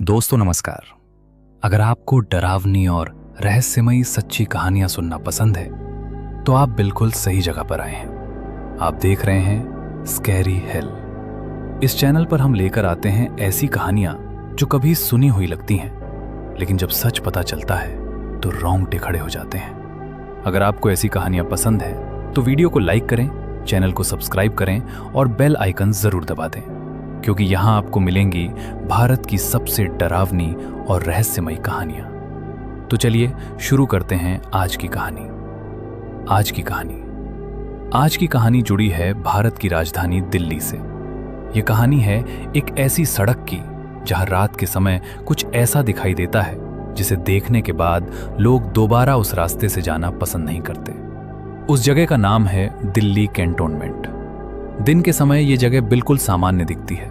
दोस्तों नमस्कार। अगर आपको डरावनी और रहस्यमयी सच्ची कहानियां सुनना पसंद है तो आप बिल्कुल सही जगह पर आए हैं। आप देख रहे हैं स्कैरी हिल। इस चैनल पर हम लेकर आते हैं ऐसी कहानियां जो कभी सुनी हुई लगती हैं, लेकिन जब सच पता चलता है तो रोंगटे खड़े हो जाते हैं। अगर आपको ऐसी कहानियां पसंद है तो वीडियो को लाइक करें, चैनल को सब्सक्राइब करें और बेल आइकन जरूर दबा दें, क्योंकि यहां आपको मिलेंगी भारत की सबसे डरावनी और रहस्यमयी कहानियां। तो चलिए शुरू करते हैं आज की कहानी। आज की कहानी जुड़ी है भारत की राजधानी दिल्ली से। यह कहानी है एक ऐसी सड़क की जहां रात के समय कुछ ऐसा दिखाई देता है जिसे देखने के बाद लोग दोबारा उस रास्ते से जाना पसंद नहीं करते। उस जगह का नाम है दिल्ली कैंटोनमेंट। दिन के समय यह जगह बिल्कुल सामान्य दिखती है।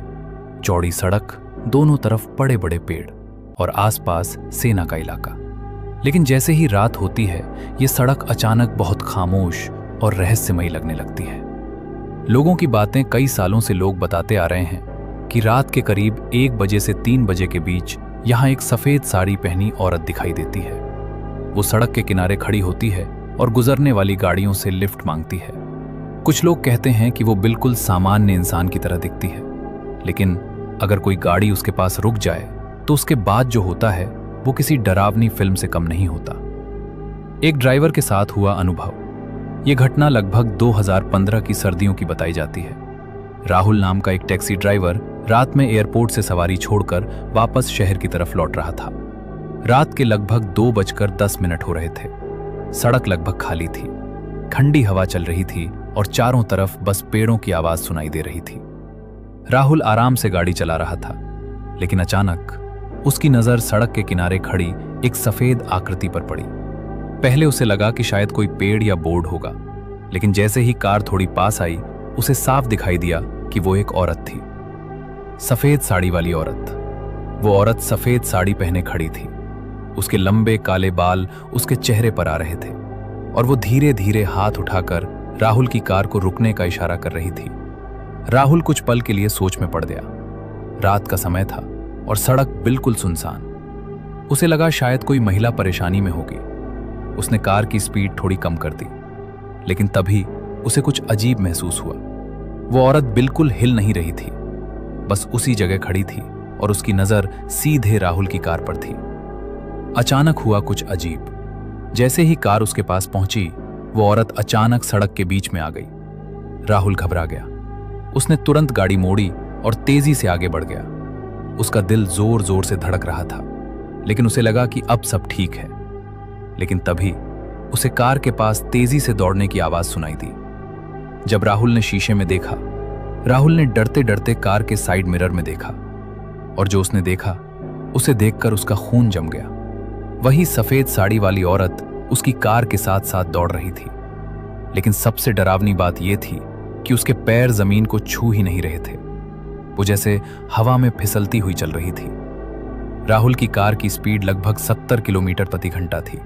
चौड़ी सड़क, दोनों तरफ बड़े बड़े पेड़ और आसपास सेना का इलाका। लेकिन जैसे ही रात होती है यह सड़क अचानक बहुत खामोश और रहस्यमयी लगने लगती है। लोगों की बातें कई सालों से लोग बताते आ रहे हैं कि रात के करीब 1 बजे से 3 बजे के बीच यहां एक सफेद साड़ी पहनी औरत दिखाई देती है। वो सड़क के किनारे खड़ी होती है और गुजरने वाली गाड़ियों से लिफ्ट मांगती है। कुछ लोग कहते हैं कि वो बिल्कुल सामान्य इंसान की तरह दिखती है, लेकिन अगर कोई गाड़ी उसके पास रुक जाए तो उसके बाद जो होता है वो किसी डरावनी फिल्म से कम नहीं होता। एक ड्राइवर के साथ हुआ अनुभव। यह घटना लगभग 2015 की सर्दियों की बताई जाती है। राहुल नाम का एक टैक्सी ड्राइवर रात में एयरपोर्ट से सवारी छोड़कर वापस शहर की तरफ लौट रहा था। रात के लगभग 2:10 हो रहे थे। सड़क लगभग खाली थी, ठंडी हवा चल रही थी और चारों तरफ बस पेड़ों की आवाज सुनाई दे रही थी। राहुल आराम से गाड़ी चला रहा था, लेकिन अचानक उसकी नजर सड़क के किनारे खड़ी एक सफेद आकृति पर पड़ी। पहले उसे लगा कि शायद कोई पेड़ या बोर्ड होगा, लेकिन जैसे ही कार थोड़ी पास आई उसे साफ दिखाई दिया कि वो एक औरत थी। सफेद साड़ी वाली औरत। वो औरत सफेद साड़ी पहने खड़ी थी। उसके लंबे काले बाल उसके चेहरे पर आ रहे थे और वो धीरे धीरे हाथ उठाकर राहुल की कार को रुकने का इशारा कर रही थी। राहुल कुछ पल के लिए सोच में पड़ गया। रात का समय था और सड़क बिल्कुल सुनसान। उसे लगा शायद कोई महिला परेशानी में होगी। उसने कार की स्पीड थोड़ी कम कर दी, लेकिन तभी उसे कुछ अजीब महसूस हुआ। वो औरत बिल्कुल हिल नहीं रही थी, बस उसी जगह खड़ी थी और उसकी नजर सीधे राहुल की कार पर थी। अचानक हुआ कुछ अजीब। जैसे ही कार उसके पास पहुंची वो औरत अचानक सड़क के बीच में आ गई। राहुल घबरा गया। उसने तुरंत गाड़ी मोड़ी और तेजी से आगे बढ़ गया। उसका दिल जोर जोर से धड़क रहा था, लेकिन उसे लगा कि अब सब ठीक है। लेकिन तभी उसे कार के पास तेजी से दौड़ने की आवाज सुनाई दी। जब राहुल ने शीशे में देखा, राहुल ने डरते डरते कार के साइड मिरर में देखा, और जो उसने देखा उसे देखकर उसका खून जम गया। वही सफेद साड़ी वाली औरत उसकी कार के साथ साथ दौड़ रही थी। लेकिन सबसे डरावनी बात यह थी कि उसके पैर जमीन को छू ही नहीं रहे थे। वो जैसे हवा में फिसलती हुई चल रही थी। राहुल की कार की स्पीड लगभग 70 किलोमीटर प्रति घंटा थी,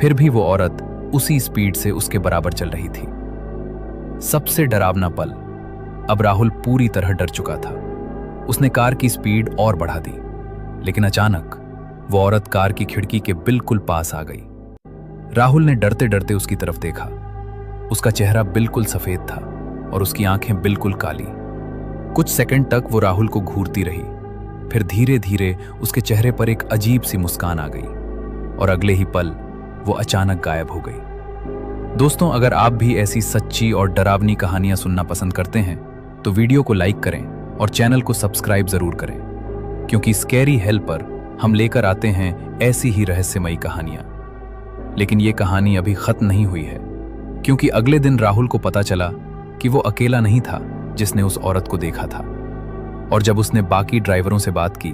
फिर भी वो औरत उसी स्पीड से उसके बराबर चल रही थी। सबसे डरावना पल, अब राहुल पूरी तरह डर चुका था। उसने कार की स्पीड और बढ़ा दी, लेकिन अचानक वो औरत कार की खिड़की के बिल्कुल पास आ गई। राहुल ने डरते डरते उसकी तरफ देखा। उसका चेहरा बिल्कुल सफेद था और उसकी आंखें बिल्कुल काली। कुछ सेकंड तक वो राहुल को घूरती रही, फिर धीरे धीरे उसके चेहरे पर एक अजीब सी मुस्कान आ गई और अगले ही पल वो अचानक गायब हो गई। दोस्तों, अगर आप भी ऐसी सच्ची और डरावनी कहानियां सुनना पसंद करते हैं तो वीडियो को लाइक करें और चैनल को सब्सक्राइब जरूर करें, क्योंकि स्कैरी हिल पर हम लेकर आते हैं ऐसी ही रहस्यमयी कहानियां। लेकिन ये कहानी अभी खत्म नहीं हुई है, क्योंकि अगले दिन राहुल को पता चला कि वो अकेला नहीं था जिसने उस औरत को देखा था। और जब उसने बाकी ड्राइवरों से बात की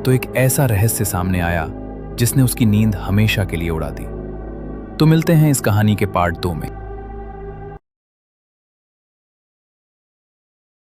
तो एक ऐसा रहस्य सामने आया जिसने उसकी नींद हमेशा के लिए उड़ा दी। तो मिलते हैं इस कहानी के पार्ट 2 में।